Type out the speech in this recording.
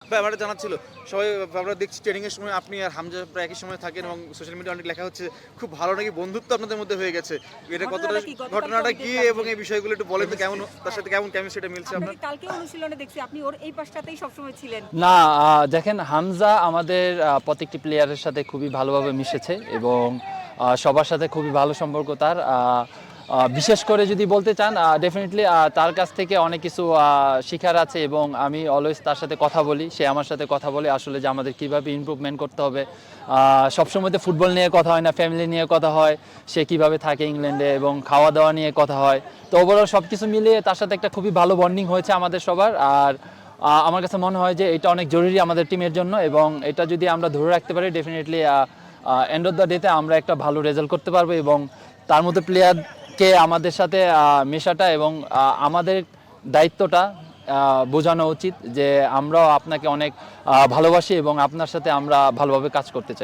ভাই আমার জানা ছিল সবাই আমরা দেখছি ট্রেনিং এর সময় আপনি আর হামজা প্রায় একই সময় থাকেন এবং সোশ্যাল মিডিয়ায় অনেক লেখা হচ্ছে খুব ভালো নাকি বন্ধুত্ব আপনাদের মধ্যে হয়ে গেছে। এটা কতটা ঘটনাটা কি? গতকালকে ঘটনাটা কি অভিযোগ এবং আছে। এই বিষয়গুলো একটু বলেন তো কেমন তার সাথে কেমন কেমিস্ট্রিটা মিলছে আপনার? আপনাকে কালকেও অনুশীলনে দেখছি আপনি ওর এই পাশটাতেই সবসময় ছিলেন। না, দেখেন হামজা আমাদের প্রত্যেকটি প্লেয়ারের সাথে খুবই ভালোভাবে মিশেছে এবং সবার সাথে খুবই ভালো সম্পর্ক তার। বিশেষ করে যদি বলতে চান ডেফিনেটলি তার কাছ থেকে অনেক কিছু শেখার আছে এবং আমি অলওয়েজ তার সাথে কথা বলি, সে আমার সাথে কথা বলে আসলে যে আমাদের কীভাবে ইমপ্রুভমেন্ট করতে হবে। সবসময় তো ফুটবল নিয়ে কথা হয় না, ফ্যামিলি নিয়ে কথা হয়, সে কীভাবে থাকে ইংল্যান্ডে এবং খাওয়া দাওয়া নিয়ে কথা হয়। তো ওভারঅল সব কিছু মিলিয়ে তার সাথে একটা খুবই ভালো বন্ডিং হয়েছে আমাদের সবার। আর আমার কাছে মনে হয় যে এটা অনেক জরুরি আমাদের টিমের জন্য এবং এটা যদি আমরা ধরে রাখতে পারি ডেফিনেটলি এন্ড অফ দ্য ডেতে আমরা একটা ভালো রেজাল্ট করতে পারবো এবং তার মধ্যে প্লেয়ারকে আমাদের সাথে মেশাটা এবং আমাদের দায়িত্বটা বোঝানো উচিত যে আমরাও আপনাকে অনেক ভালোবাসি এবং আপনার সাথে আমরা ভালোভাবে কাজ করতে চাই।